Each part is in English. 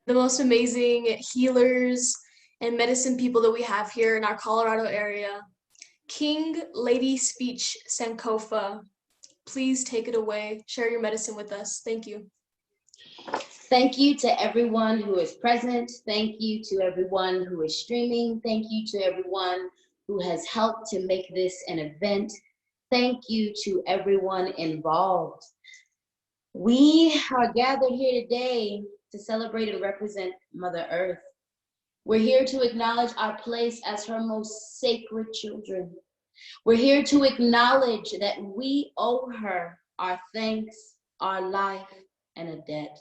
the most amazing healers and medicine people that we have here in our Colorado area. King Lady Speech Sankofa, please take it away. Share your medicine with us. Thank you. Thank you to everyone who is present. Thank you to everyone who is streaming. Thank you to everyone who has helped to make this an event. Thank you to everyone involved. We are gathered here today to celebrate and represent Mother Earth. We're here to acknowledge our place as her most sacred children. We're here to acknowledge that we owe her our thanks, our life, and a debt.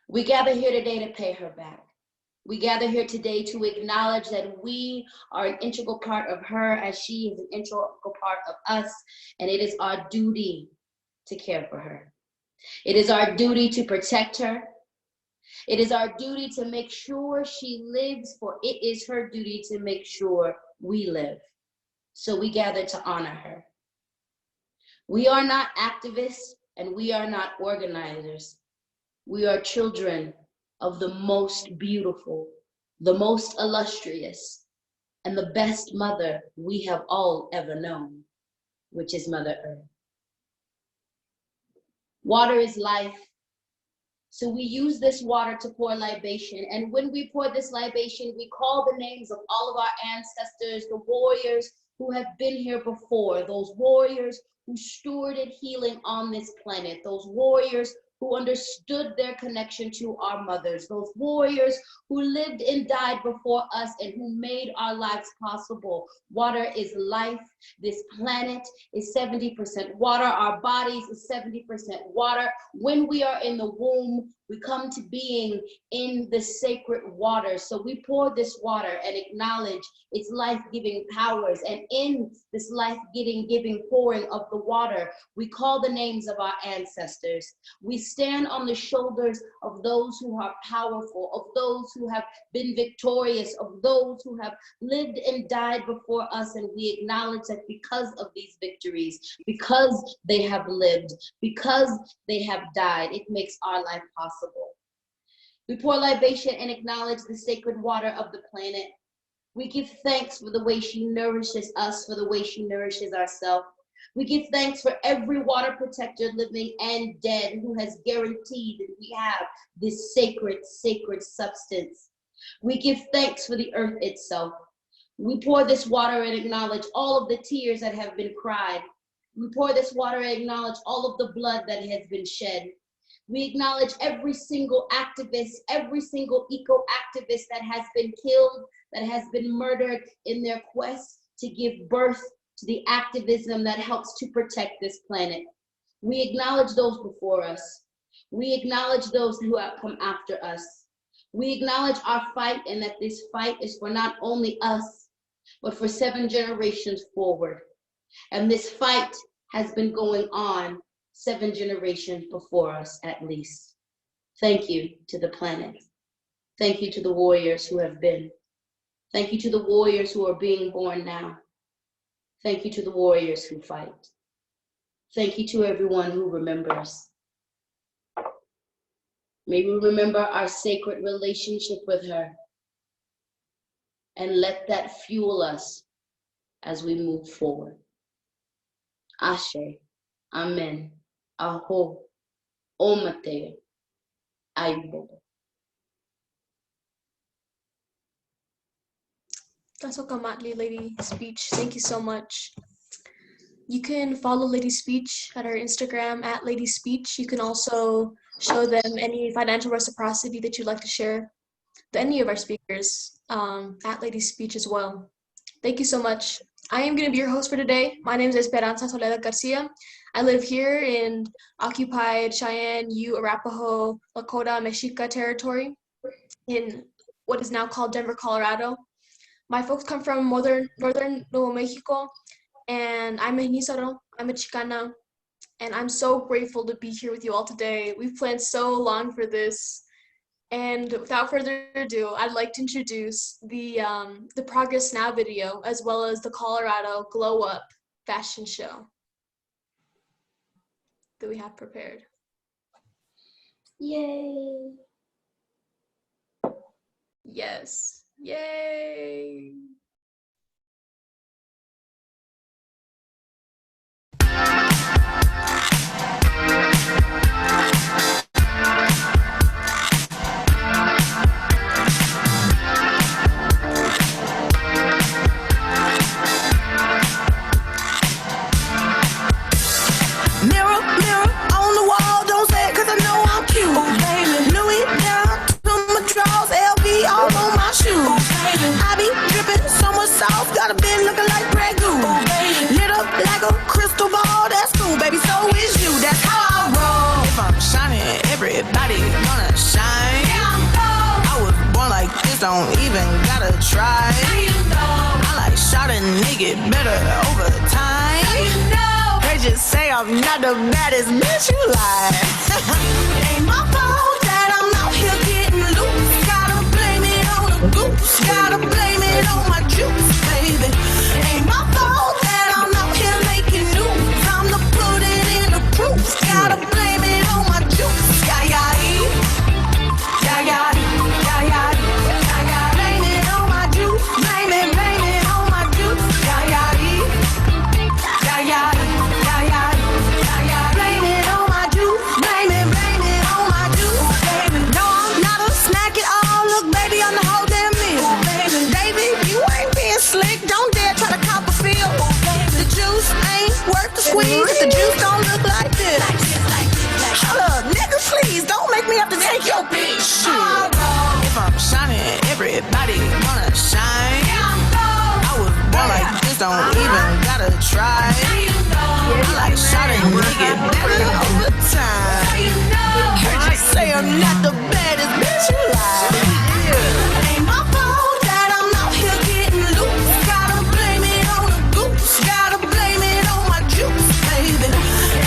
We gather here today to pay her back. We gather here today to acknowledge that we are an integral part of her as she is an integral part of us, and it is our duty to care for her. It is our duty to protect her. It is our duty to make sure she lives, for it is her duty to make sure we live. So we gather to honor her. We are not activists and we are not organizers. We are children of the most beautiful, the most illustrious, and the best mother we have all ever known, which is Mother Earth. Water is life, so we use this water to pour libation. And when we pour this libation, we call the names of all of our ancestors, the warriors who have been here before, those warriors who stewarded healing on this planet, those warriors who understood their connection to our mothers, those warriors who lived and died before us and who made our lives possible. Water is life. This planet is 70% water. Our bodies is 70% water. When we are in the womb, we come to being in the sacred water. So we pour this water and acknowledge its life-giving powers. And in this life-giving pouring of the water, we call the names of our ancestors. We stand on the shoulders of those who are powerful, of those who have been victorious, of those who have lived and died before us. And we acknowledge that because of these victories, because they have lived, because they have died, it makes our life possible. We pour libation and acknowledge the sacred water of the planet. We give thanks for the way she nourishes us, for the way she nourishes ourselves. We give thanks for every water protector, living and dead, who has guaranteed that we have this sacred, sacred substance. We give thanks for the earth itself. We pour this water and acknowledge all of the tears that have been cried. We pour this water and acknowledge all of the blood that has been shed. We acknowledge every single activist, every single eco-activist that has been killed, that has been murdered in their quest to give birth to the activism that helps to protect this planet. We acknowledge those before us. We acknowledge those who have come after us. We acknowledge our fight, and that this fight is for not only us, but for 7 generations forward. And this fight has been going on 7 generations before us at least. Thank you to the planet. Thank you to the warriors who have been. Thank you to the warriors who are being born now. Thank you to the warriors who fight. Thank you to everyone who remembers. May we remember our sacred relationship with her and let that fuel us as we move forward. Ashe, Amen, Aho, Omate, Aibo. That's Okamatli Lady Speech. Thank you so much. You can follow Lady Speech at her Instagram at Lady Speech. You can also show them any financial reciprocity that you'd like to share to any of our speakers at Lady Speech as well. Thank you so much. I am going to be your host for today. My name is Esperanza Soledad Garcia. I live here in occupied Cheyenne, Arapaho, Lakota, Mexica territory in what is now called Denver, Colorado. My folks come from northern Nuevo Mexico, and I'm a Nisaro, I'm a Chicana, and I'm so grateful to be here with you all today. We've planned so long for this, and without further ado, I'd like to introduce the Progress Now video, as well as the Colorado Glow Up fashion show that we have prepared. Yay! Yes. Yay. Mirror, mirror on the wall, don't say it 'cause I know I'm cute. Oh, baby. Louis down to my drawers, LV all on my shoes. Oh, baby. I be dripping so much sauce, got a bit looking like Grey Goose. Oh, baby. Lit up like a crystal ball, that's cool, baby, so is you, that's how I roll. If I'm shining, everybody gonna shine. Yeah, I'm gold. I was born like this, don't even gotta try. How you know? I like shot a nigga better over time. How you know? They just say I'm not the baddest bitch, you lie. Ain't my fault that I'm out here getting loose. Gotta blame it on the goose. Gotta blame it on my juice, baby. Ain't my fault that I'm out here making news. I'm to put it in the proof. Gotta blame it on my juice. Yeah, yeah, yeah, yeah, yeah, yeah, yeah. Blame it on my juice. Blame it on my juice. Yeah, yeah, yeah, yeah. Blame it on my juice. Blame it on my juice, baby. No, I'm not a snack at all. Look, baby, I'm the whole damn meal. Baby, you ain't being slick. Don't dare try to cop a feel. The juice ain't worth the squeeze if the juice don't look like this. Hold up, nigga, please don't make me have to take your bitch. If I'm shining, everybody gonna shine. I was born like this, don't even gotta try. I like shot a nigga better over time. Heard you say I'm not the baddest bitch, you lie. Ain't my fault that I'm out here getting loose. Gotta blame it on the goose. Gotta blame it on my juice, baby.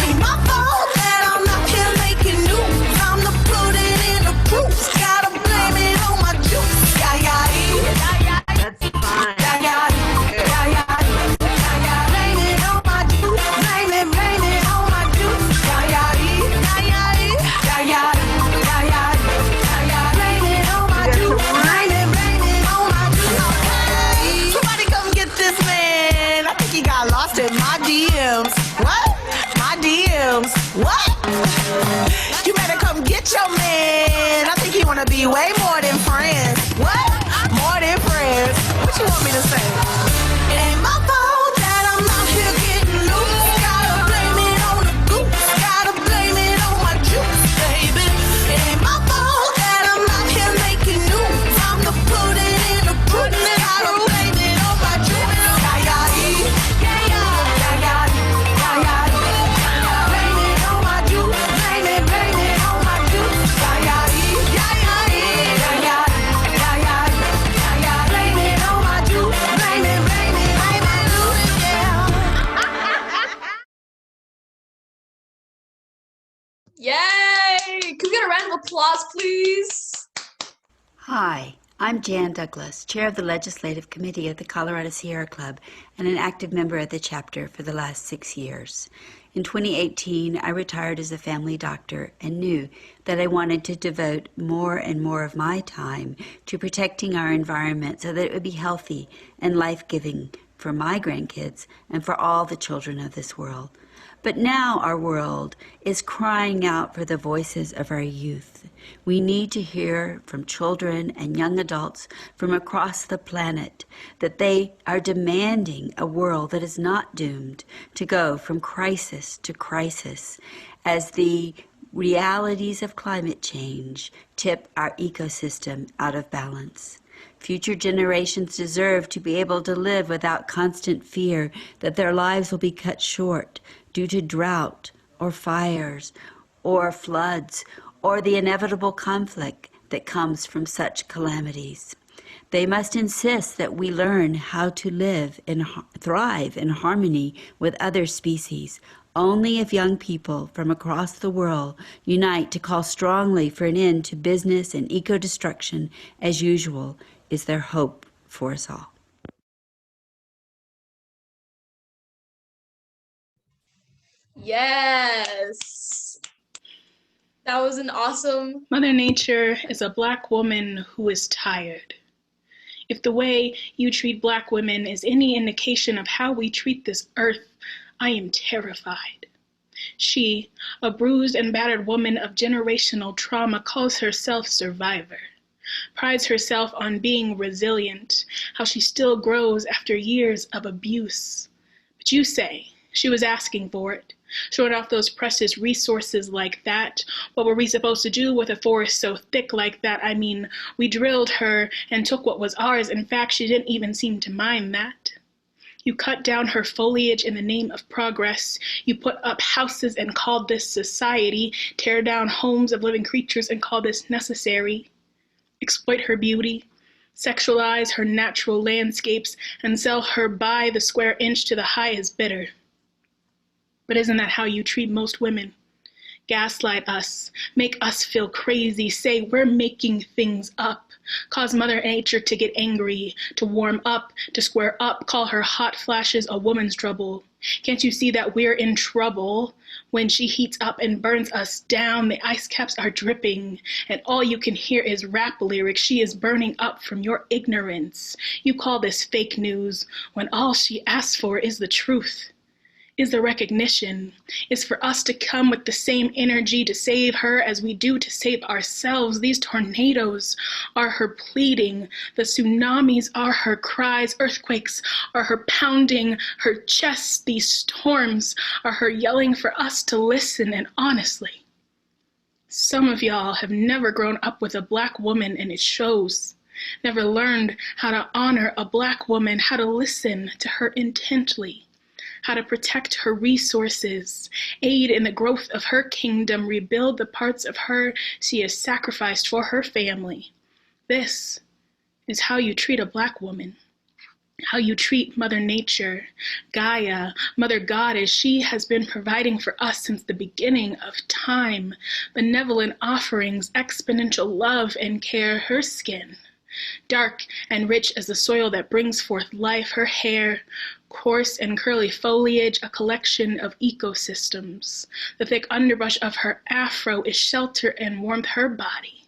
Ain't my fault that I'm out here making news. I'm to put it in the proof. Gotta blame it on my juice. Yeah, yeah, yeah. That's fine. Yeah, yeah, yeah, yeah. Blame it on my juice. Blame it on my juice. Yeah, yeah, yeah, yeah, yeah, yeah, yeah, yeah. Blame it on my juice. Blame it on my juice. Hey, somebody come get this man. I think he got lost in my DMs. What? My DMs. What? You better come get your man. I think he wanna be way more than friends. What? More than friends. What you want me to say? It ain't my fault that I'm out here getting loose. Gotta blame it on the goose. Gotta blame it on my juice, baby. It ain't my fault that I'm out here making news. I'm to put it in the proof. Gotta blame it on my juice. Yeah, yeah, yeah, yeah, yeah, yeah, yeah. Blame it on my juice. Blame it on my juice. Yeah, yeah, yeah, yeah, yeah, yeah, yeah, yeah. Blame it on my juice. Blame it, yeah. Yay! Can we get a round of applause, please? Hi, I'm Jan Douglas, Chair of the Legislative Committee of the Colorado Sierra Club and an active member of the chapter for the last 6 years. In 2018, I retired as a family doctor and knew that I wanted to devote more and more of my time to protecting our environment so that it would be healthy and life-giving for my grandkids and for all the children of this world. But now our world is crying out for the voices of our youth. We need to hear from children and young adults from across the planet that they are demanding a world that is not doomed to go from crisis to crisis as the realities of climate change tip our ecosystem out of balance. Future generations deserve to be able to live without constant fear that their lives will be cut short due to drought or fires or floods or the inevitable conflict that comes from such calamities. They must insist that we learn how to live and thrive in harmony with other species. Only if young people from across the world unite to call strongly for an end to business and eco-destruction as usual is there hope for us all. Yes. That was an awesome. Mother Nature is a Black woman who is tired. If the way you treat Black women is any indication of how we treat this earth, I am terrified. She, a bruised and battered woman of generational trauma, calls herself survivor, prides herself on being resilient, how she still grows after years of abuse. But you say she was asking for it. Showing off those precious resources like that. What were we supposed to do with a forest so thick like that? I mean, we drilled her and took what was ours. In fact, she didn't even seem to mind that. You cut down her foliage in the name of progress. You put up houses and called this society, tear down homes of living creatures and call this necessary. Exploit her beauty, sexualize her natural landscapes, and sell her by the square inch to the highest bidder. But isn't that how you treat most women? Gaslight us, make us feel crazy, say we're making things up, cause Mother Nature to get angry, to warm up, to square up, call her hot flashes a woman's trouble. Can't you see that we're in trouble? When she heats up and burns us down, the ice caps are dripping, and all you can hear is rap lyrics. She is burning up from your ignorance. You call this fake news, when all she asks for is the truth. Is the recognition, is for us to come with the same energy to save her as we do to save ourselves. These tornadoes are her pleading, the tsunamis are her cries, earthquakes are her pounding her chest, these storms are her yelling for us to listen. And honestly, some of y'all have never grown up with a Black woman, and it shows. Never learned how to honor a Black woman, how to listen to her intently, how to protect her resources, aid in the growth of her kingdom, rebuild the parts of her she has sacrificed for her family. This is how you treat a Black woman, how you treat Mother Nature, Gaia, Mother Goddess. She has been providing for us since the beginning of time, benevolent offerings, exponential love and care, her skin, dark and rich as the soil that brings forth life, her hair, coarse and curly foliage, a collection of ecosystems. The thick underbrush of her afro is shelter and warmth. Her body,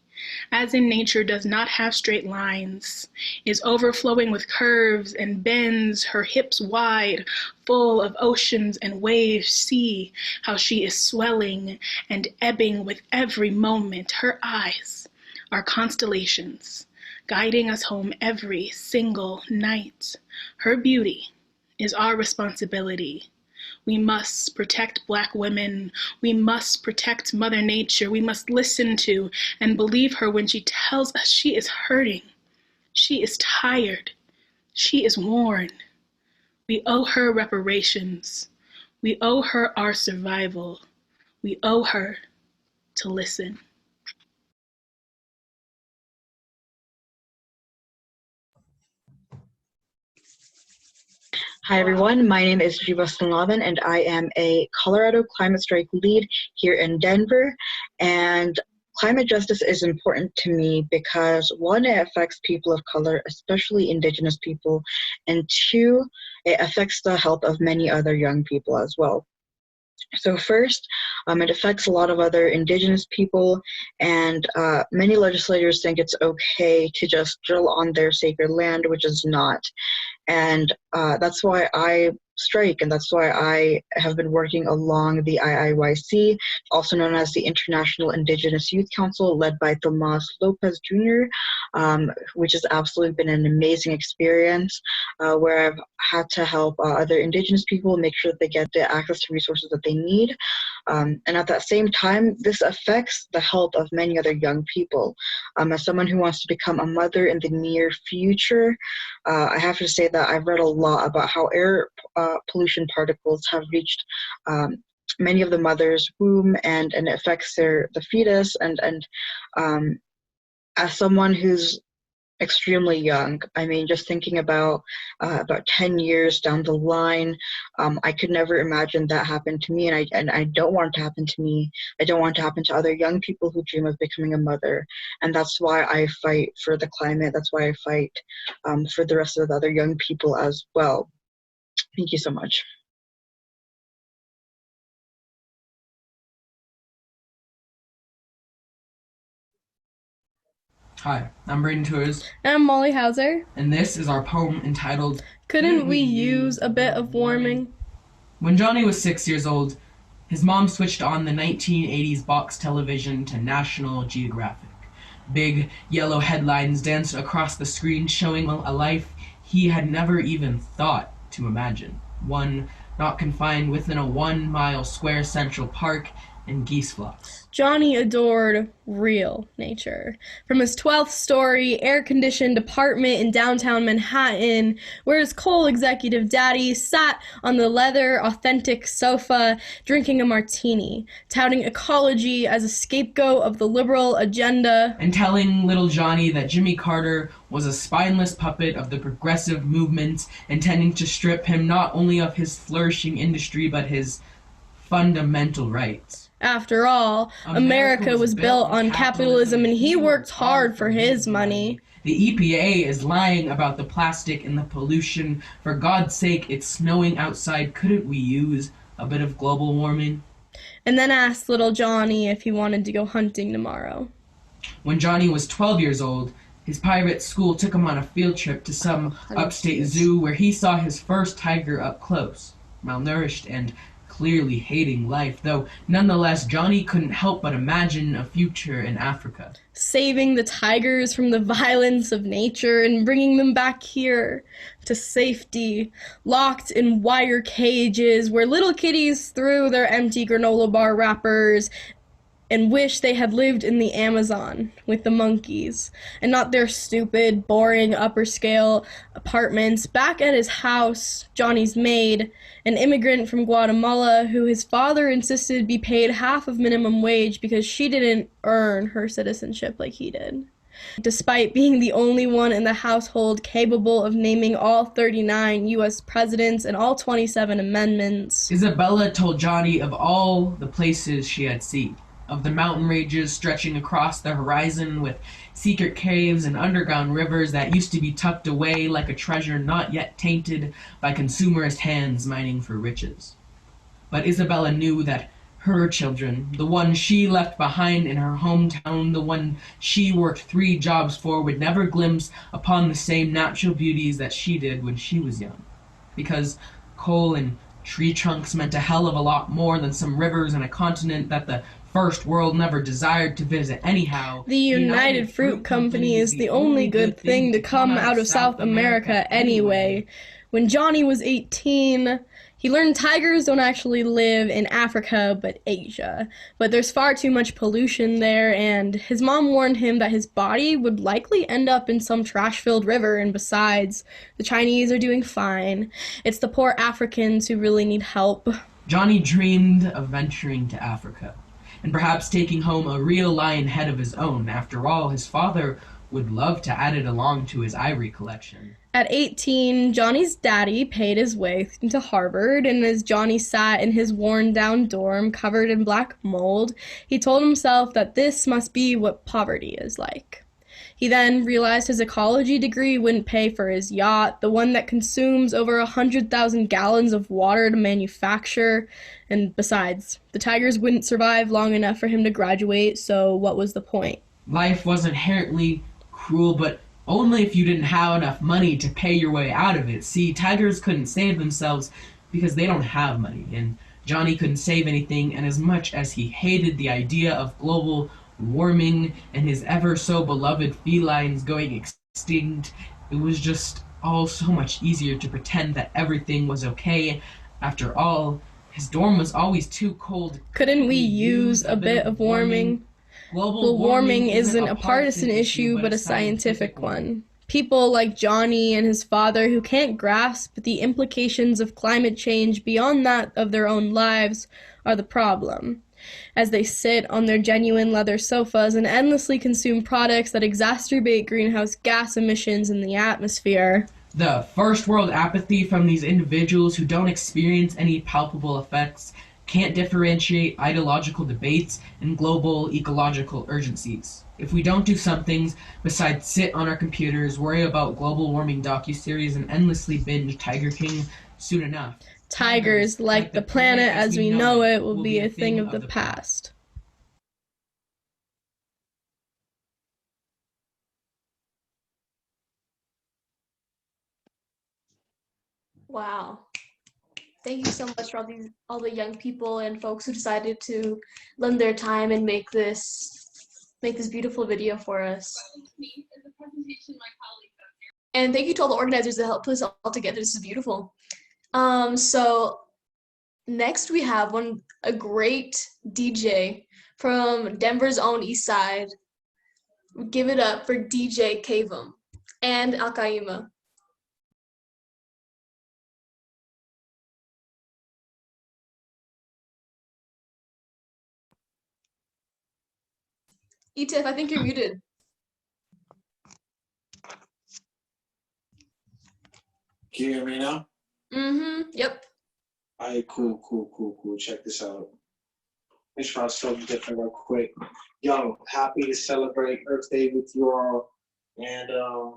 as in nature, does not have straight lines, is overflowing with curves and bends, her hips wide, full of oceans and waves. See how she is swelling and ebbing with every moment. Her eyes are constellations, guiding us home every single night. Her beauty is our responsibility. We must protect Black women. We must protect Mother Nature. We must listen to and believe her when she tells us she is hurting. She is tired. She is worn. We owe her reparations. We owe her our survival. We owe her to listen. Hi everyone, my name is Jiva Singlavan and I am a Colorado Climate Strike lead here in Denver. And climate justice is important to me because one, it affects people of color, especially Indigenous people, and two, it affects the health of many other young people as well. So first, it affects a lot of other Indigenous people, and many legislators think it's okay to just drill on their sacred land, which is not. And that's why I strike, and that's why I have been working along the IIYC, also known as the International Indigenous Youth Council, led by Tomas Lopez Jr., which has absolutely been an amazing experience, where I've had to help other Indigenous people make sure that they get the access to resources that they need. And at that same time, this affects the health of many other young people. As someone who wants to become a mother in the near future, I have to say that I've read a lot about how air pollution particles have reached many of the mother's womb, and it affects the fetus. And as someone who's extremely young, I mean, just thinking about 10 years down the line, I could never imagine that happened to me, and I don't want it to happen to me. I don't want it to happen to other young people who dream of becoming a mother, and that's why I fight for the climate. That's why I fight for the rest of the other young people as well. Thank you so much. Hi, I'm Braden Tours, And I'm Molly Hauser. and this is our poem entitled Couldn't we use a bit of warming? When Johnny was 6 years old, his mom switched on the 1980s box television to National Geographic. Big yellow headlines danced across the screen showing a life he had never even thought to imagine. One not confined within a 1-mile square Central Park and geese flocks. Johnny adored real nature. From his 12th story, air-conditioned apartment in downtown Manhattan, where his coal executive daddy sat on the leather, authentic sofa, drinking a martini, touting ecology as a scapegoat of the liberal agenda, And telling little Johnny that Jimmy Carter was a spineless puppet of the progressive movement, intending to strip him not only of his flourishing industry but his fundamental rights. After all, America was built on capitalism and he worked hard for his money. The EPA is lying about the plastic and the pollution. For God's sake, it's snowing outside. Couldn't we use a bit of global warming? And then asked little Johnny if he wanted to go hunting tomorrow. When Johnny was 12 years old, his pirate school took him on a field trip to some upstate zoo where he saw his first tiger up close, malnourished and clearly hating life, though nonetheless Johnny couldn't help but imagine a future in Africa. Saving the tigers from the violence of nature and bringing them back here to safety, locked in wire cages where little kitties threw their empty granola bar wrappers and wish they had lived in the Amazon with the monkeys and not their stupid, boring, upper-scale apartments. Back at his house, Johnny's maid, an immigrant from Guatemala who his father insisted be paid half of minimum wage because she didn't earn her citizenship like he did. Despite being the only one in the household capable of naming all 39 U.S. presidents and all 27 amendments. Isabella told Johnny of all the places she had seen, of the mountain ranges stretching across the horizon with secret caves and underground rivers that used to be tucked away like a treasure not yet tainted by consumerist hands mining for riches. But Isabella knew that her children, the one she left behind in her hometown, the one she worked 3 jobs for, would never glimpse upon the same natural beauties that she did when she was young. Because coal and tree trunks meant a hell of a lot more than some rivers and a continent that the First World never desired to visit anyhow. The United Fruit Company is the only good thing to come out of South America anyway. When Johnny was 18, he learned tigers don't actually live in Africa but Asia. But there's far too much pollution there, and his mom warned him that his body would likely end up in some trash-filled river, and besides, the Chinese are doing fine. It's the poor Africans who really need help. Johnny dreamed of venturing to Africa, and perhaps taking home a real lion head of his own. After all, his father would love to add it along to his ivory collection. At 18, Johnny's daddy paid his way into Harvard, and as Johnny sat in his worn-down dorm covered in black mold, he told himself that this must be what poverty is like. He then realized his ecology degree wouldn't pay for his yacht, the one that consumes over 100,000 gallons of water to manufacture, and besides, the tigers wouldn't survive long enough for him to graduate, so what was the point? Life was inherently cruel, but only if you didn't have enough money to pay your way out of it. See, tigers couldn't save themselves because they don't have money, and Johnny couldn't save anything, and as much as he hated the idea of global warming and his ever so beloved felines going extinct, it was just all so much easier to pretend that everything was okay. After all, his dorm was always too cold. Couldn't we use a bit of warming? Global warming isn't a partisan issue, but a scientific one. People like Johnny and his father who can't grasp the implications of climate change beyond that of their own lives are the problem, as they sit on their genuine leather sofas and endlessly consume products that exacerbate greenhouse gas emissions in the atmosphere. The first world apathy from these individuals who don't experience any palpable effects can't differentiate ideological debates and global ecological urgencies. If we don't do some things besides sit on our computers, worry about global warming docuseries, and endlessly binge Tiger King, soon enough, tigers, like the planet as we know it, will be a thing of the past. Wow. Thank you so much for all the young people and folks who decided to lend their time and make this beautiful video for us. And thank you to all the organizers that helped put this all together. This is beautiful. So next we have a great DJ from Denver's own East Side. Give it up for DJ Kavum and Alkaima. Etif, I think you're muted. Can you hear me now? Mm-hmm, yep. All right, cool. Check this out. Let's try something different real quick. Yo, happy to celebrate Earth Day with you all. And,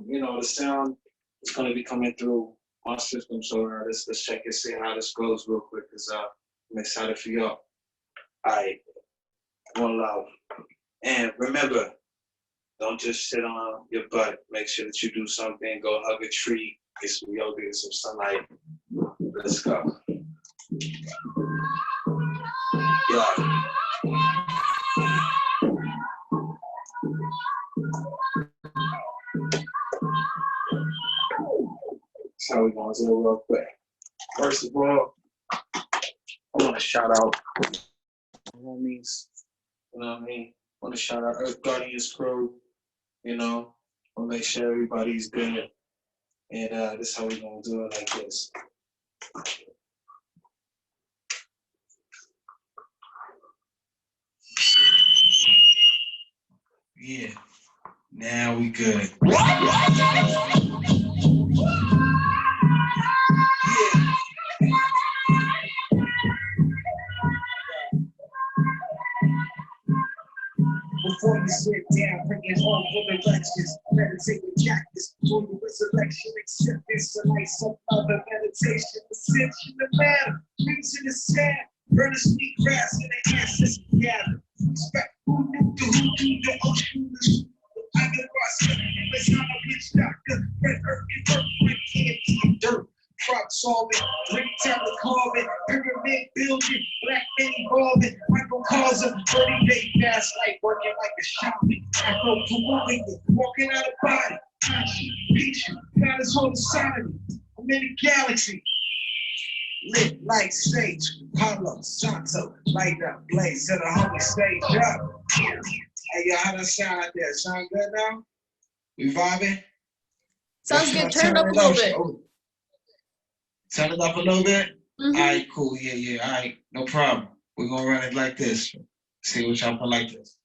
you know, the sound is going to be coming through my system. So let's check and see how this goes real quick, because I'm excited for y'all. All right, one love. And remember, don't just sit on your butt. Make sure that you do something. Go hug a tree, get some yoga, get some sunlight. Let's go. Yeah. That's how we going to do it real quick. First of all, I want to shout out my homies. You know what I mean? I want to shout out Earth Guardians crew. You know, I want to make sure everybody's good. And this is how we're going to do it, like this. Yeah, now we good. Before you sit down, bring it home for the lectures. Meditate with cactus, for the resurrection, accept this, a nice other meditation. Ascension of matter, reason is sad. Burn the sweet grass in the ancestors gather. Respect who knew the ocean. I get lost, let's not a bitch doctor. Red earth and earthquake, TNT and dirt. Crop solving, drink tablet carving, pyramid building, black men evolving, microcosm, 30-day fast life, working like a shaman. I go to moving, walking out of body, Pichu, got his whole society. I'm in the galaxy. Lit like sage, Pablo Santo, light up, blaze, set a homie stage up. Hey, y'all, how that sound out there? Sound good now? We vibing? Sounds good. Turn it up a little bit. Turn it up a little bit? Mm-hmm. All right, cool. Yeah. All right, no problem. We're going to run it like this. See what y'all put like this.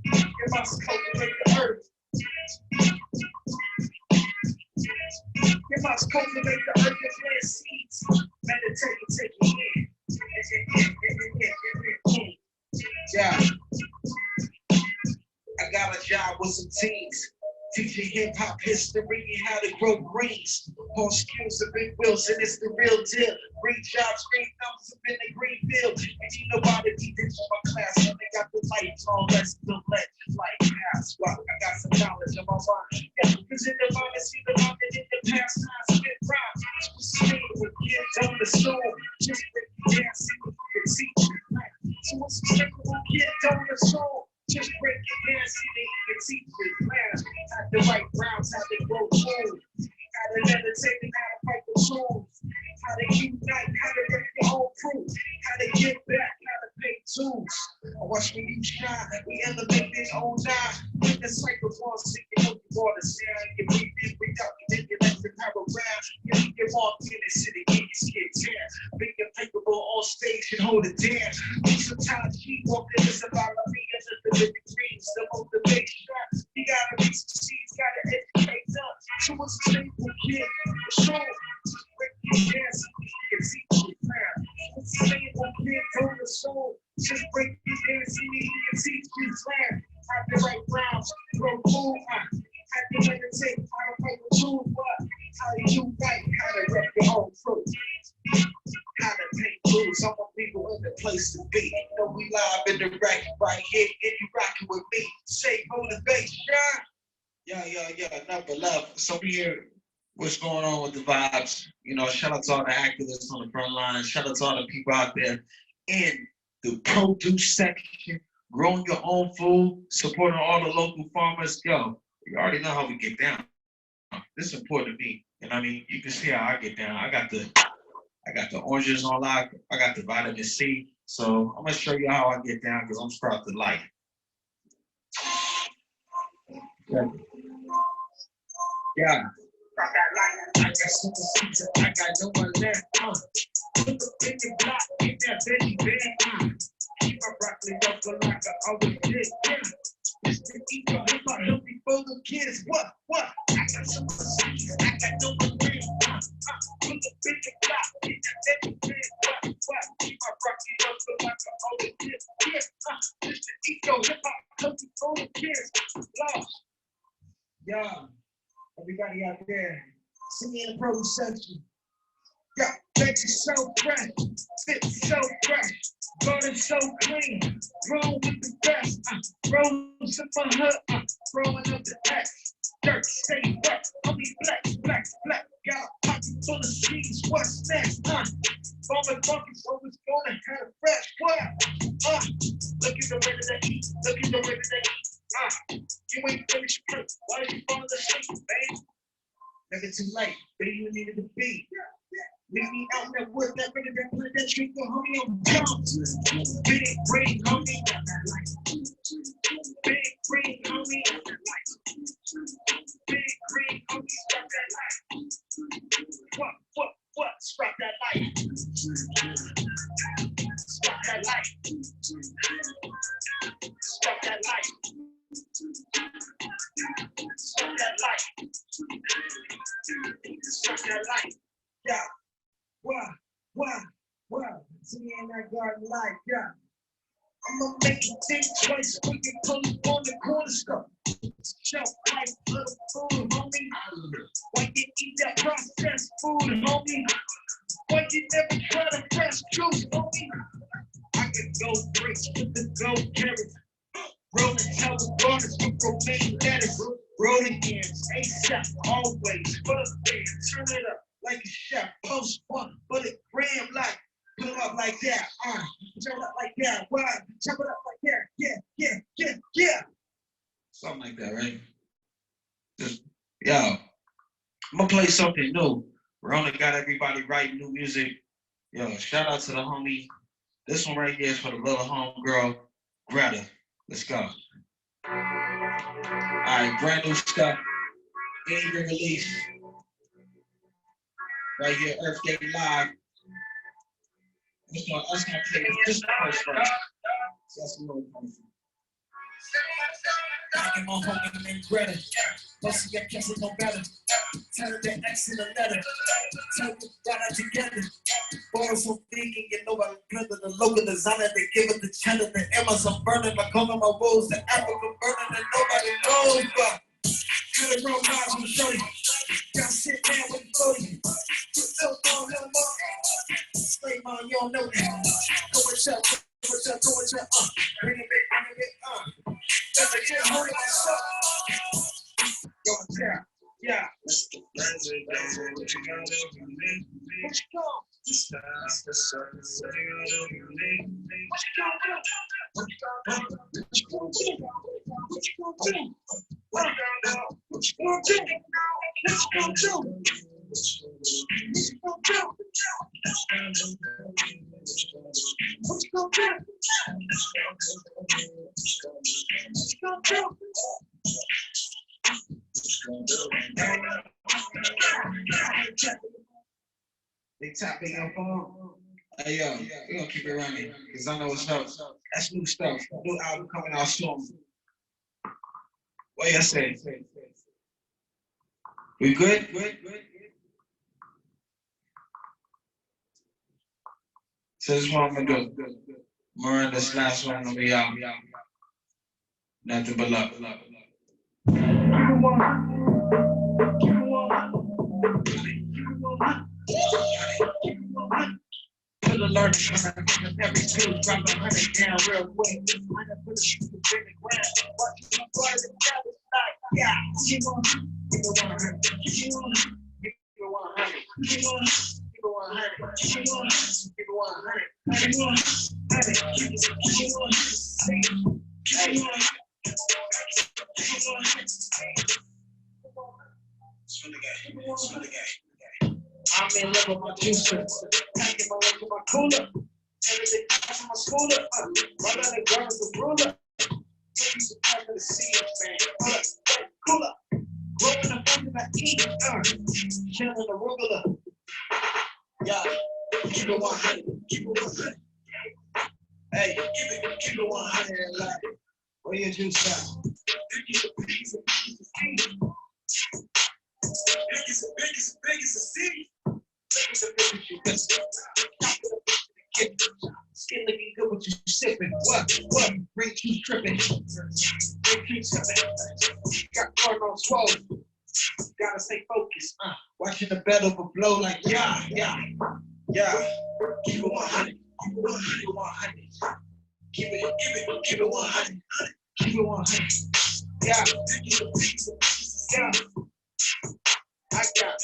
You must cultivate the earth. You must cultivate the earth and plant seeds. Meditate and take it in. Yeah. I got a job with some teens. Teaching hip-hop history and how to grow greens. All skills of Big Wilson, it's the real deal. Green jobs, green numbers up in the green field. And you know why they be ditching my class when they got the lights on. Let's do legends like pass. Well, I got some knowledge on my mind. Yeah, because in the mind, I see the mind that in the past time spit rhymes. Stay with kids on the soul. Just break it down, see what you can teach. So what's the second one? Kids on the soul. Just break it down, see they can teach it. Have the right rounds, how they grow cold. How to meditate and how to fight the souls. How to unite, how to break the whole crew. How to get back, how to pay dues. Watch me you shine, we elevate this old eye. When the cycle wants to you know you want to sound. You breathe in, breathe out, you then you let the power around. You get walk in the city, get your skin down. Be impeccable on stage and hold it down. Sometimes she walking is about me and the living dreams, the motivation. You gotta reach the seeds, gotta educate them. So what's the staple kid? The show. Break your dance, you can teach you now. What's the staple kid? Tell the soul. Just break your dance, you can teach you now. Have the right rounds, grow cool. Have to meditate, how to fight the tools, how to unite, how to your own fruit. How to take moves, I'm a people in the place to be. You know we live in the rack right here, and you rocking with me. Say motivation. Yeah, nothing but love. So we here, what's going on with the vibes? You know, shout out to all the activists on the front line. Shout out to all the people out there in the produce section, growing your own food, supporting all the local farmers. Yo, you already know how we get down. This is important to me. And I mean, you can see how I get down. I got the oranges on lock. I got the vitamin C. So I'm gonna show you how I get down because I'm strapped to life. Yeah. I got super seats, I got no one left. Put the big block in that Betty bag. Keep my broccoli up for like I always did. It's the eco hip hop healthy for the kids. What? I got super seats, I got no one left. Put the big block in that Betty bag. What? Keep my broccoli up for like I always did. It's the eco hip hop healthy for the kids. Lost. Yeah. Everybody out there, see me in the produce section. Yeah, veggies so fresh, fit so fresh, garden so clean, grown with the best. Rose in my hood, growing up the X. Dirt, stay wet, only black. Y'all pocket full of seeds, what's next? Farmer buckets always gonna have fresh. What? Look at the ready to eat, you ain't finished plate. Why did you fall asleep, babe? Never too late, baby, you needed to be. Meet me out in that wood, that ready to put that tree for homie on jumps. Big green homie, big green homie, big green homie, stop that light. What? Stop that light. Stop that light. Stop that light. Stop that light. Stop that light. Yeah. Wow. See me in that garden light. Yeah. I'ma make a big choice. We can pull it on the corner store. Show life of the food, homie. Why you eat that processed food, homie? Why you never try the fresh juice, homie? I could go bricks with the gold carrots. Rolling tower garners with romaine lettuce. Rolling ends, ASAP, always. Full of things, turn it up like a chef. Post one, but it gram like. Put it up like that, jump it up like that, why? Jump it up like that, yeah. Something like that, right? Just, yo, I'm gonna play something new. Rona got everybody writing new music. Yo, shout out to the homie. This one right here is for the little homegirl, Greta. Let's go. All right, brand new stuff. Ain't been released. Right here, Earth Day Live. That's gonna play this first verse. So that's a little funny. Back in my home named Greta. Busting your kids no better. Tell them that X in the letter. Tell them that I together. Borrow some thinking, you know I'm good the local designer. They give it the cheddar. The Amazon burning. I call them my woes. The Africa burning and nobody knows. But good and real vibes will show you. Y'all sit down with the booty. So long, little more. Straight on, you don't know that. Go with your, bring it, Never get hurt myself. Yo, yeah. What you They tapping your phone. Hey yo, we gonna keep it running because I know it's up. That's new stuff. New album coming out soon. What you say? We good? So this one I'm gonna do. More this last one gonna be out. Nothing but love. Keep on. learn every school, drop 100 down real quick. I done put a shoe in the ground. Watch my boys and brothers like, yeah, keep on, keep it 100, keep it 100, keep it 100, keep it 100, keep it 100, keep it 100, keep it 100, keep it 100, keep it 100, keep it 100. I'm in love with my juicer, packing my lunch in my cooler, everything comes from my schooler, right on the ground with the ruler. Maybe some part of the seeds, man. Hold up, cool up, growing up under my teeth, chilling the arugula. Yeah, keep it 100, keep it 100. Hey, keep it 100 and like, where your juice at? Biggest a city. Skin looking good, what you sipping? What? Bring keep tripping. Bring keep sipping. Got corn on swole. Gotta stay focused. Watching the bed overflow like yeah. Keep it 100. Keep it 100. Keep it 100. Keep it 100. Yeah. I got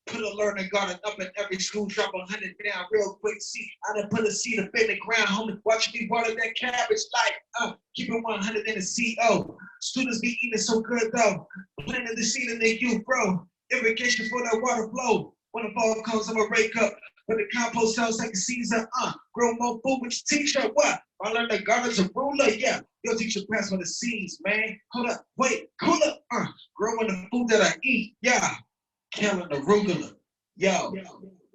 put a learning garden up in every school, drop 100 down real quick. See, I done put a seed up in the ground, homie. Watch me water that cabbage like, keep it 100 in the CO. Students be eating so good though. Planting the seed in their youth, bro. Irrigation for that water flow. When the fall comes, I'ma rake up. But the compost sounds like a season, grow more food with your teacher, what? I learned the garden's a ruler, yeah. Your teacher passed me the seeds, man. Hold up, wait, cool up, growing the food that I eat, yeah. Killing the arugula, yo.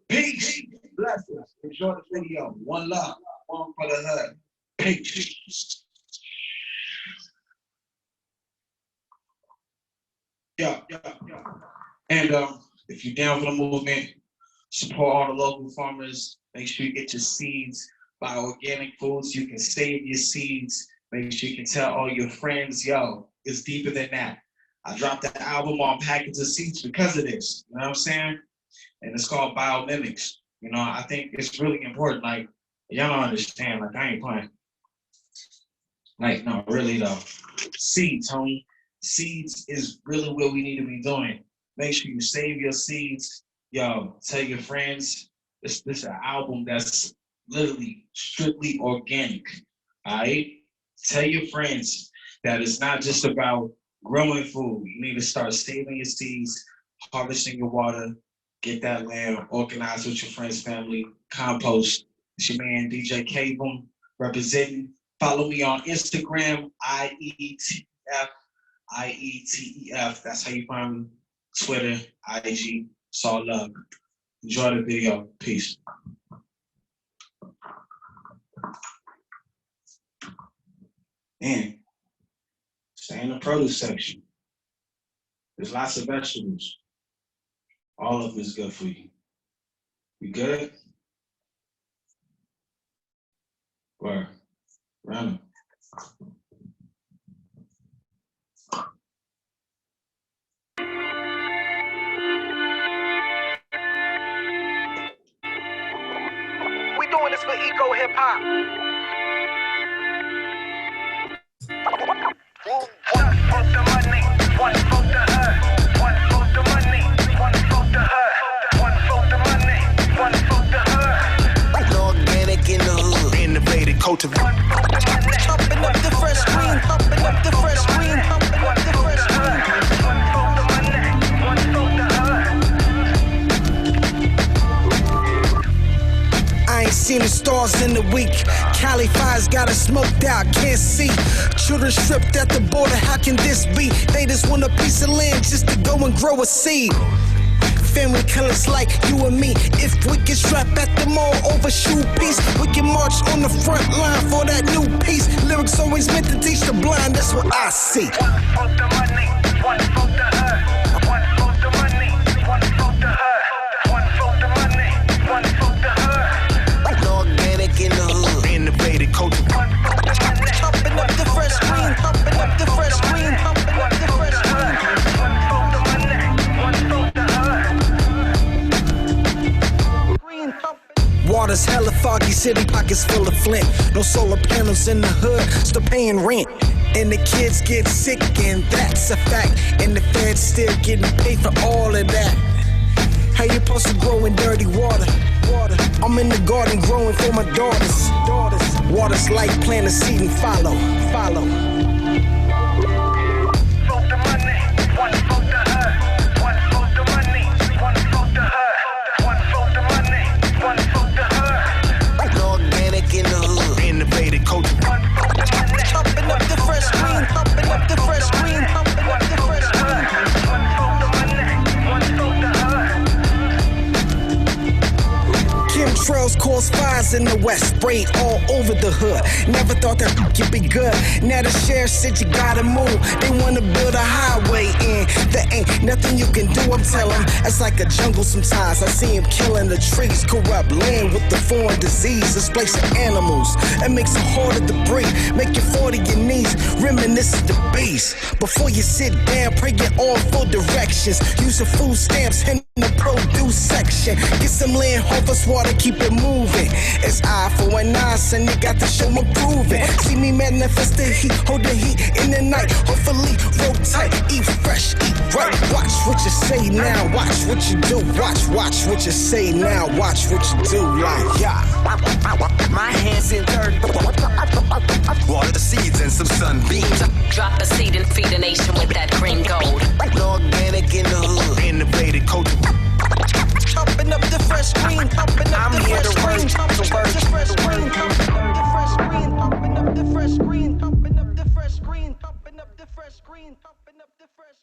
Peace, blessings. Enjoy the video. One love, one for the hood. Peace. Yeah. And if you're down for the movement, support all the local farmers. Make sure you get your seeds, buy organic foods. You can save your seeds. Make sure you can tell all your friends, yo, it's deeper than that. I dropped the album on Package of Seeds because of this. You know what I'm saying? And it's called Biomimics. You know, I think it's really important. Like, y'all don't understand. Like, I ain't playing. Like, no, really though. Seeds, homie. Seeds is really what we need to be doing. Make sure you save your seeds. Yo, tell your friends, this is an album that's literally strictly organic, all right? Tell your friends that it's not just about growing food. You need to start saving your seeds, harvesting your water, get that land organized with your friends, family, compost. It's your man, DJ K-Boom, representing. Follow me on Instagram, IETF. That's how you find me. Twitter, IG. It's all love. Enjoy the video. Peace. And stay in the produce section. There's lots of vegetables. All of them is good for you. You good? Where? Random. Doing this for eco hip hop. One for the money, one for the hood. One for the money, one for the hood. One for the money, one for the hood. Organic in the hood, innovative, cultivated. Humping up the fresh green, humping up the fresh green, humping up the fresh green. One for the money, one for the hood. I ain't seen the stars in the week. Cali fire's got it smoked out, can't see. Children stripped at the border, how can this be? They just want a piece of land just to go and grow a seed. Family colors like you and me. If we get strapped at the mall over shoe piece, we can march on the front line for that new piece. Lyrics always meant to teach the blind, that's what I see. One for the money, one for the hood. One for the money, one for the hood. One for the money, one for the hood. Organic in the hood, innovative culture. Humping up the fresh green, humping up the fresh green, humping up the fresh green. One for the money, one for the hood. Milwaukee City, pockets full of flint. No solar panels in the hood, still paying rent. And the kids get sick, and that's a fact. And the feds still getting paid for all of that. How you supposed to grow in dirty water? I'm in the garden growing for my daughters. Water's like plant a seed and follow. Vote the money, one vote the herd. One vote the money, one vote the herd. One vote the money, one vote the herd. Organic in the hood, innovative culture. One vote the money, Pumping up the fresh green, pumping up the fresh green, pumping up the fresh green. one vote the money, one vote the herd. Chemtrails cause fires in the west, sprayed all over the hood. Never thought that could be good. Now the sheriff said you gotta move. They wanna build a highway in. There ain't nothing you can do, I'm telling. It's like a jungle sometimes. I see him killing the trees, corrupt land with the foreign disease, displacing animals. It makes it harder to breathe. Make you fall to your knees, reminisce of the beast. Before you sit down, pray get all full directions. Use the food stamps in the produce section. Get some land, harvest water, keep it moving. It's eye for an eye, son, you got to show improving. See me manifest the heat, hold the heat in the night. Hopefully, roll tight, eat fresh, eat right. Watch what you say now, watch what you do. Watch what you say now, watch what you do. Like, yeah. My hands in dirt. Water the seeds and some sunbeams. Drop a seed and feed a nation with that green gold. Organic in the hood, innovative culture. Pumping up the fresh green, pumping up the fresh green, pumping up the fresh green, pumping up the fresh green, pumping up the fresh green, pumping up the fresh green, pumping up the fresh green, pumping up the fresh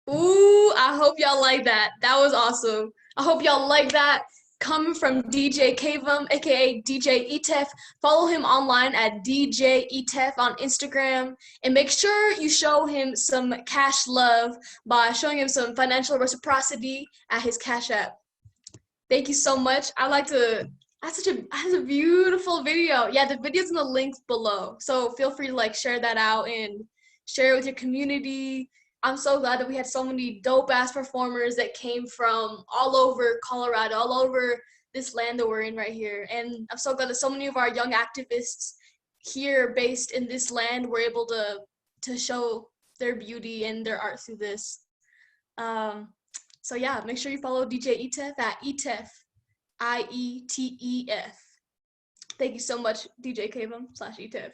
green. Ooh, I hope y'all like that. That was awesome. I hope y'all like that. Coming from DJ Kavam, aka DJ Etef. Follow him online at DJ Etef on Instagram. And make sure you show him some cash love by showing him some financial reciprocity at his Cash App. Thank you so much. That's a beautiful video. Yeah, the video's in the links below. So feel free to like share that out and share it with your community. I'm so glad that we had so many dope-ass performers that came from all over Colorado, all over this land that we're in right here. And I'm so glad that so many of our young activists here based in this land were able to show their beauty and their art through this. So yeah, make sure you follow DJ Etef at Etef, IETEF. Thank you so much, DJ Kavam/Etef.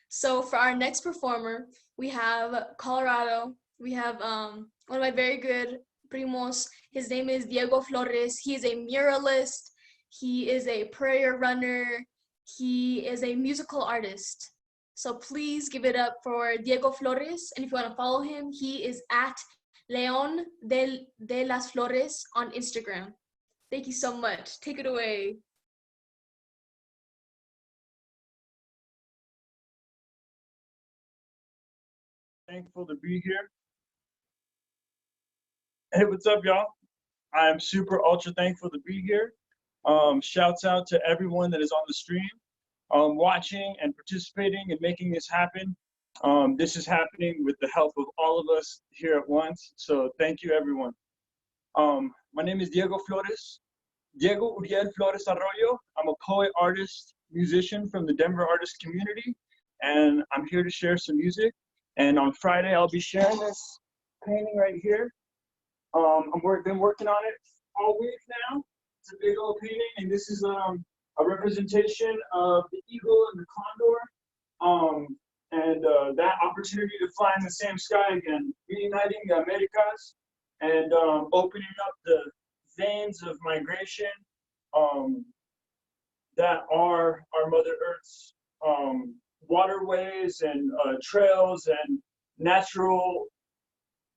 So for our next performer, we have Colorado. We have one of my very good primos. His name is Diego Flores. He is a muralist. He is a prayer runner. He is a musical artist. So please give it up for Diego Flores. And if you want to follow him, he is at Leon de las Flores on Instagram. Thank you so much. Take it away. Thankful to be here. Hey, what's up, y'all? I'm super ultra thankful to be here. Shouts out to everyone that is on the stream, watching and participating and making this happen. This is happening with the help of all of us here at once. So thank you, everyone. My name is Diego Flores, Diego Uriel Flores Arroyo. I'm a poet, artist, musician from the Denver artist community, and I'm here to share some music. And on Friday, I'll be sharing this painting right here. I've been working on it all week now. It's a big old painting, and this is a representation of the eagle and the condor, and that opportunity to fly in the same sky again, reuniting the Americas, and opening up the veins of migration that are our Mother Earth's waterways and trails and natural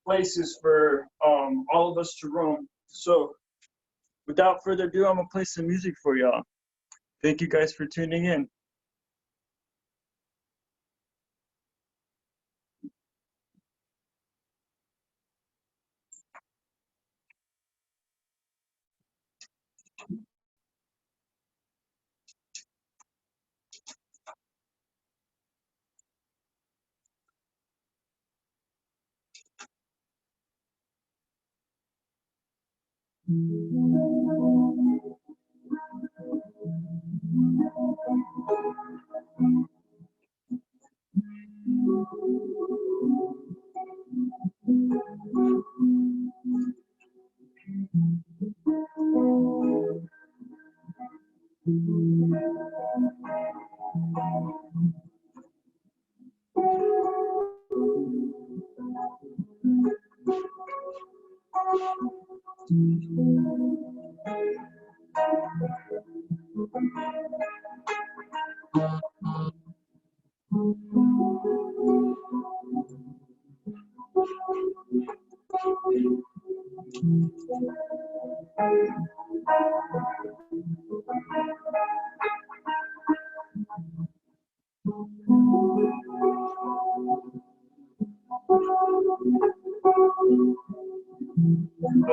places for all of us to roam. So without further ado, I'm gonna play some music for y'all. Thank you guys for tuning in.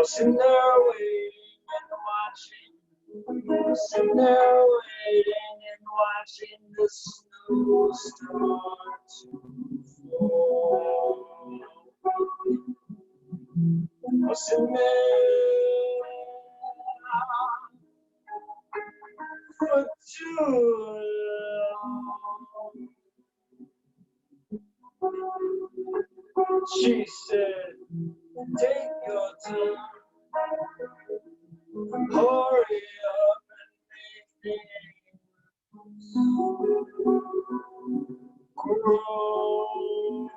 Sitting there waiting and watching, sitting there waiting and watching the snow start to fall. Sitting there for too long. She said, take your time, hurry up and make things grow.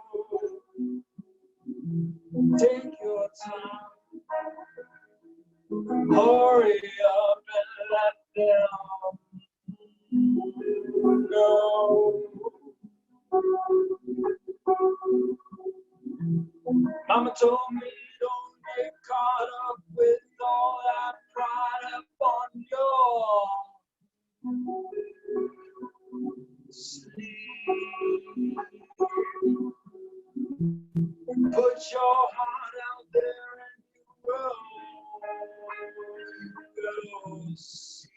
Take your time, hurry up and let them know. Mama told me don't get caught up with all that pride up on your sleeve. Put your heart out there and you will see.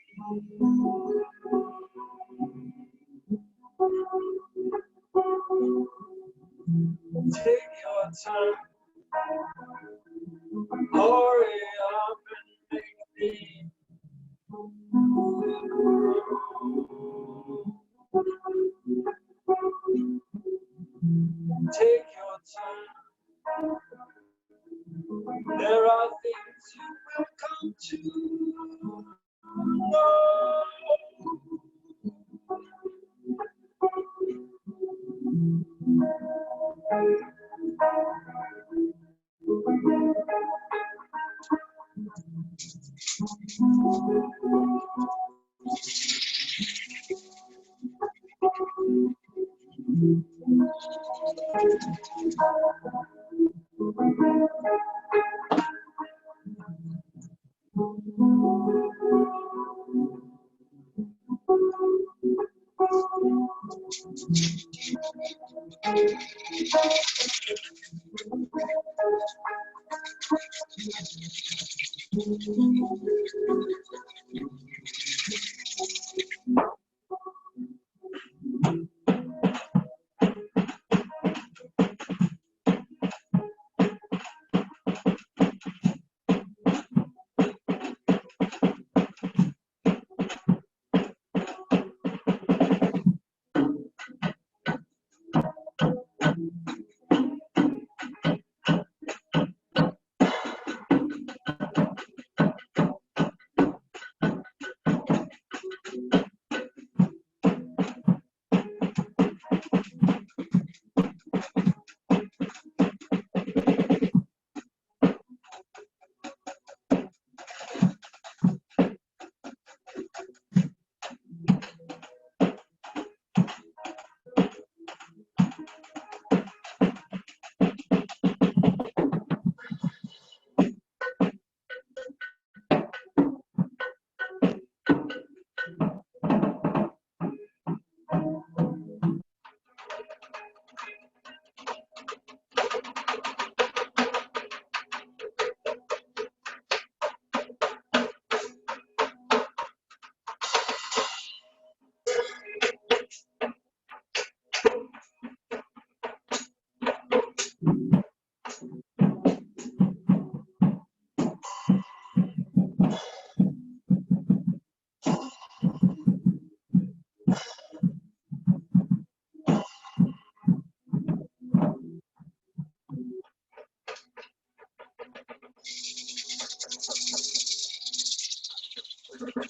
Take your time, hurry up and make me take your time. There are things you will come to know.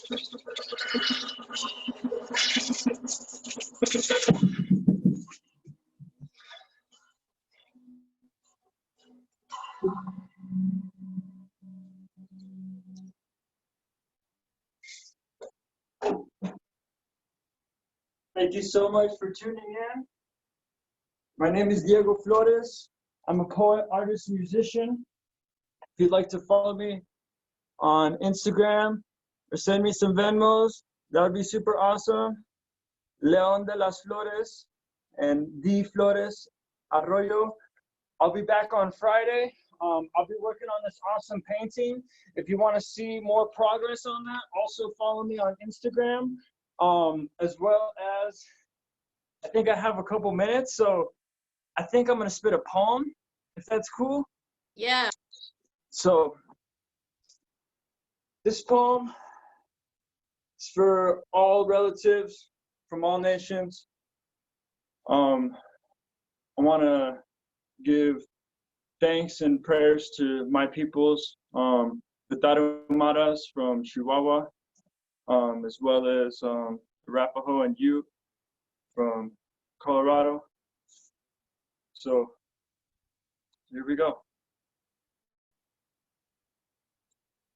Thank you so much for tuning in. My name is Diego Flores. I'm a poet, artist, musician. If you'd like to follow me on Instagram or send me some Venmos, that would be super awesome. Leon de las Flores and D Flores Arroyo. I'll be back on Friday. I'll be working on this awesome painting. If you want to see more progress on that, also follow me on Instagram. As well as, I think I have a couple minutes, so I think I'm gonna spit a poem, if that's cool. Yeah. So, this poem is for all relatives from all nations. I wanna give thanks and prayers to my peoples, the Tarahumaras from Chihuahua, as well as the Arapaho and Ute from Colorado. So here we go.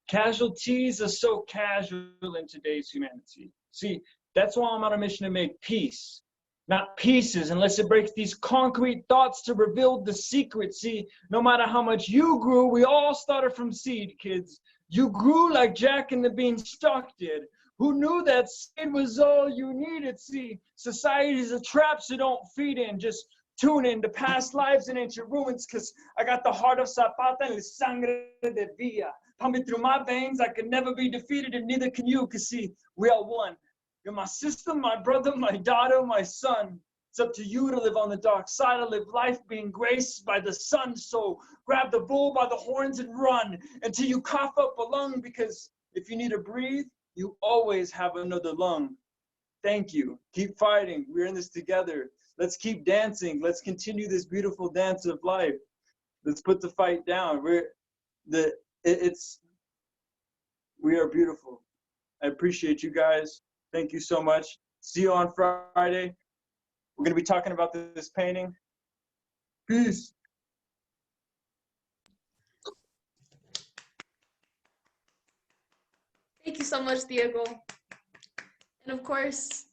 Casualties are so casual in today's humanity. See, that's why I'm on a mission to make peace, not pieces, unless it breaks these concrete thoughts to reveal the secret. See, no matter how much you grew, we all started from seed, kids. You grew like Jack and the Beanstalk did. Who knew that seed was all you needed? See, society's a trap, so don't feed in. Just tune in to past lives and ancient ruins, because I got the heart of Zapata and the sangre de Villa. Pumping through my veins, I could never be defeated, and neither can you, because see, we are one. You're my sister, my brother, my daughter, my son. It's up to you to live on the dark side, to live life being graced by the sun. So grab the bull by the horns and run until you cough up a lung, because if you need to breathe, you always have another lung. Thank you. Keep fighting. We're in this together. Let's keep dancing. Let's continue this beautiful dance of life. Let's put the fight down. We are beautiful. I appreciate you guys. Thank you so much. See you on Friday. We're going to be talking about this painting. Peace. Thank you so much, Diego. And of course,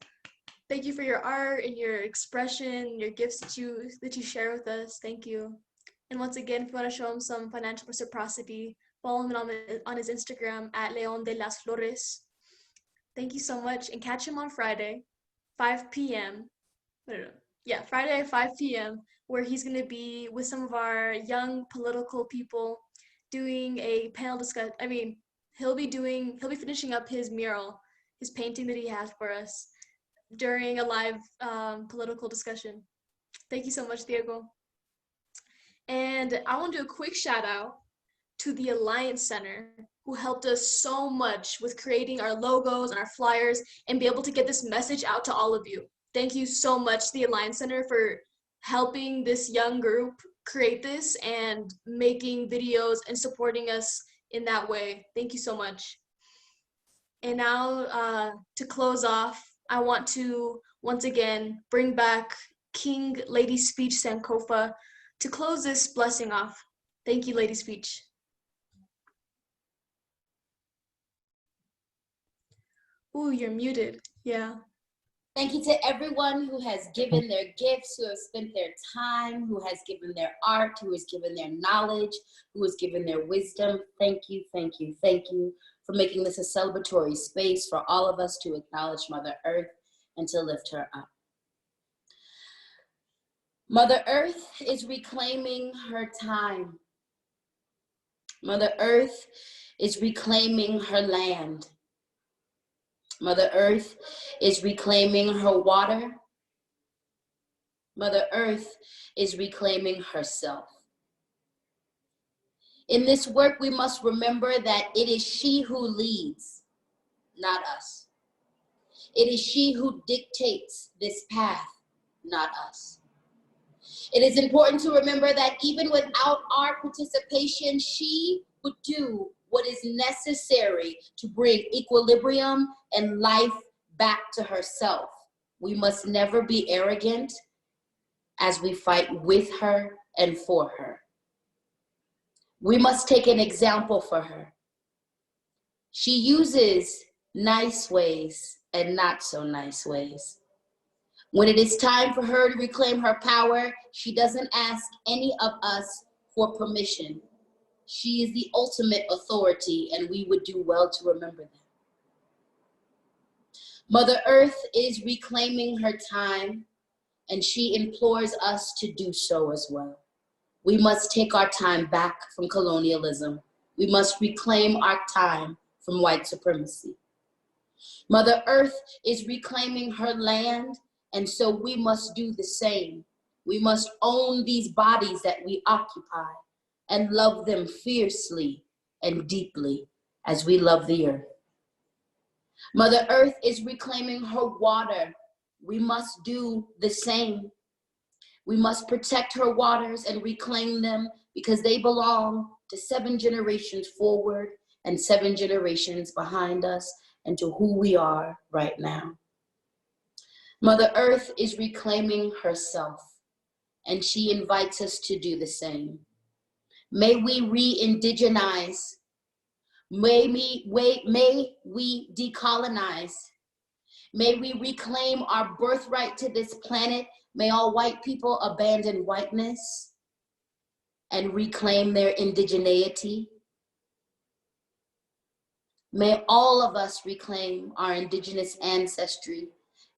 thank you for your art and your expression, your gifts that you share with us. Thank you. And once again, if you want to show him some financial reciprocity, follow him on his Instagram at Leon de las Flores. Thank you so much, and catch him on Friday, 5 p.m. Friday at 5 p.m., where he's going to be with some of our young political people doing a panel discussion. I mean, he'll be finishing up his mural, his painting that he has for us during a live political discussion. Thank you so much, Diego. And I want to do a quick shout out to the Alliance Center, who helped us so much with creating our logos and our flyers and be able to get this message out to all of you. Thank you so much, the Alliance Center, for helping this young group create this and making videos and supporting us in that way. Thank you so much. And now to close off, I want to once again bring back King Lady Speech Sankofa to close this blessing off. Thank you, Lady Speech. Ooh, you're muted. Yeah. Thank you to everyone who has given their gifts, who has spent their time, who has given their art, who has given their knowledge, who has given their wisdom. Thank you, thank you, thank you for making this a celebratory space for all of us to acknowledge Mother Earth and to lift her up. Mother Earth is reclaiming her time. Mother Earth is reclaiming her land. Mother Earth is reclaiming her water. Mother Earth is reclaiming herself. In this work, we must remember that it is she who leads, not us. It is she who dictates this path, not us. It is important to remember that even without our participation, she would do what is necessary to bring equilibrium and life back to herself. We must never be arrogant as we fight with her and for her. We must take an example for her. She uses nice ways and not so nice ways. When it is time for her to reclaim her power, she doesn't ask any of us for permission. She is the ultimate authority, and we would do well to remember that. Mother Earth is reclaiming her time, and she implores us to do so as well. We must take our time back from colonialism. We must reclaim our time from white supremacy. Mother Earth is reclaiming her land, and so we must do the same. We must own these bodies that we occupy and love them fiercely and deeply as we love the earth. Mother Earth is reclaiming her water. We must do the same. We must protect her waters and reclaim them because they belong to 7 generations forward and 7 generations behind us and to who we are right now. Mother Earth is reclaiming herself, and she invites us to do the same. May we re-indigenize. May we decolonize. May we reclaim our birthright to this planet. May all white people abandon whiteness and reclaim their indigeneity. May all of us reclaim our indigenous ancestry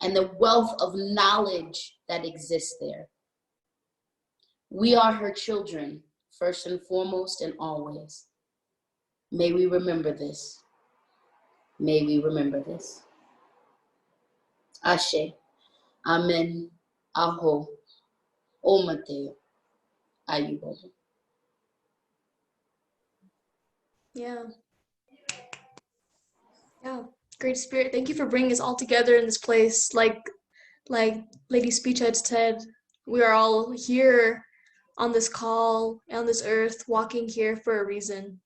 and the wealth of knowledge that exists there. We are her children, first and foremost and always. May we remember this. May we remember this. Ashe, Amen, Aho, Omateo, Ayubo. Yeah. Yeah, great spirit. Thank you for bringing us all together in this place. Like Lady Speech had said, we are all here on this call, on this earth, walking here for a reason.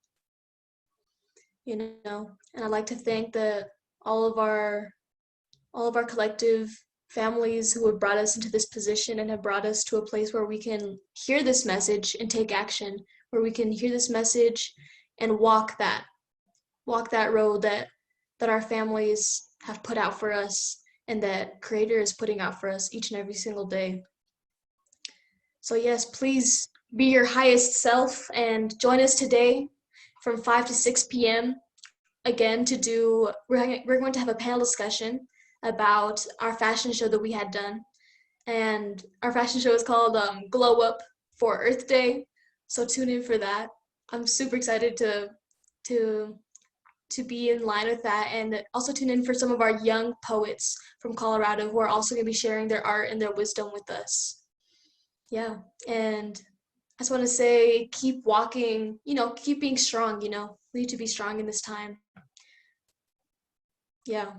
You know, and I'd like to thank all of our collective families who have brought us into this position and have brought us to a place where we can hear this message and take action, where we can hear this message and walk that road that our families have put out for us and that Creator is putting out for us each and every single day. So yes, please be your highest self and join us today from 5 to 6 p.m. again we're going to have a panel discussion about our fashion show that we had done. And our fashion show is called Glow Up for Earth Day. So tune in for that. I'm super excited to be in line with that, and also tune in for some of our young poets from Colorado who are also going to be sharing their art and their wisdom with us. Yeah, and I just want to say, keep walking, keep being strong, we need to be strong in this time. Yeah,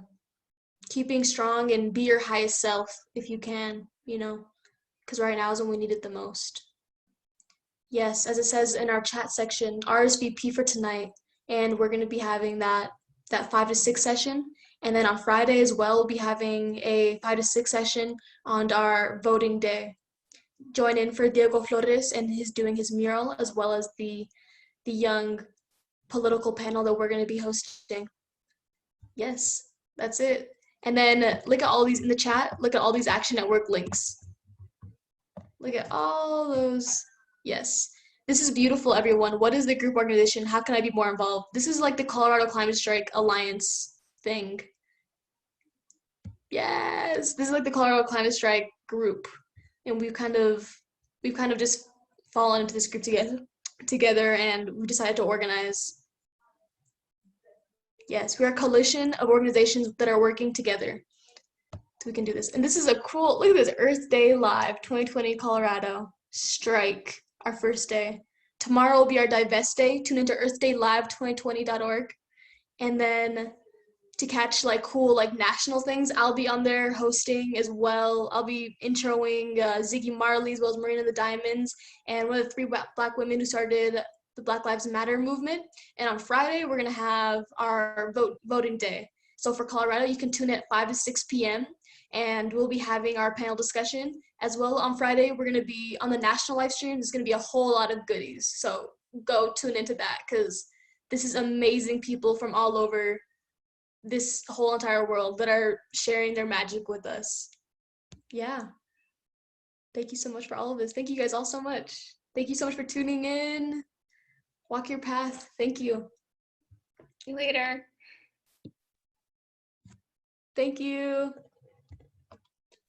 keep being strong and be your highest self if you can, because right now is when we need it the most. Yes, as it says in our chat section, RSVP for tonight, and we're going to be having that 5 to 6 session. And then on Friday as well, we'll be having a 5 to 6 session on our voting day. Join in for Diego Flores and doing his mural, as well as the young political panel that we're going to be hosting. Yes, that's it. And then look at all these in the chat. Look at all these Action Network links. Look at all those. Yes. This is beautiful, everyone. What is the group organization? How can I be more involved? This is like the Colorado Climate Strike Alliance thing. Yes, this is like the Colorado Climate Strike group. And we've kind of just fallen into this group together, and we decided to organize. Yes, we are a coalition of organizations that are working together. So we can do this. And this is a cool, look at this, Earth Day Live 2020 Colorado strike, our first day. Tomorrow will be our Divest Day. Tune into earthdaylive2020.org. And then to catch cool national things, I'll be on there hosting as well. I'll be introing Ziggy Marley as well as Marina the Diamonds, and one of the 3 black women who started the Black Lives Matter movement. And on Friday, we're gonna have our voting day. So for Colorado, you can tune in at 5 to 6 p.m. and we'll be having our panel discussion. As well, on Friday, we're gonna be on the national live stream. There's gonna be a whole lot of goodies. So go tune into that because this is amazing people from all over this whole entire world that are sharing their magic with us. Yeah. Thank you so much for all of this. Thank you guys all so much. Thank you so much for tuning in. Walk your path. Thank you. See you later. Thank you.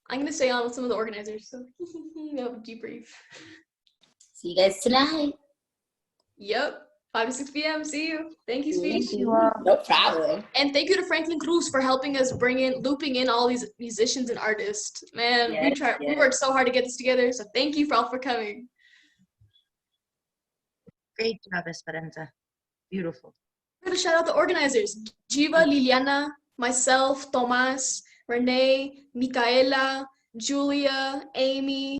I'm gonna stay on with some of the organizers, so no debrief. See you guys tonight. Yep, 5 to 6 p.m. See you. Thank you, Speech. Thank you. No problem. And thank you to Franklin Cruz for helping us looping in all these musicians and artists. Man, we worked so hard to get this together, so thank you all for coming. Great job, Esperanza. Beautiful. I'm gonna shout out the organizers: Jiva, Liliana, myself, Tomas, Renee, Micaela, Julia, Amy,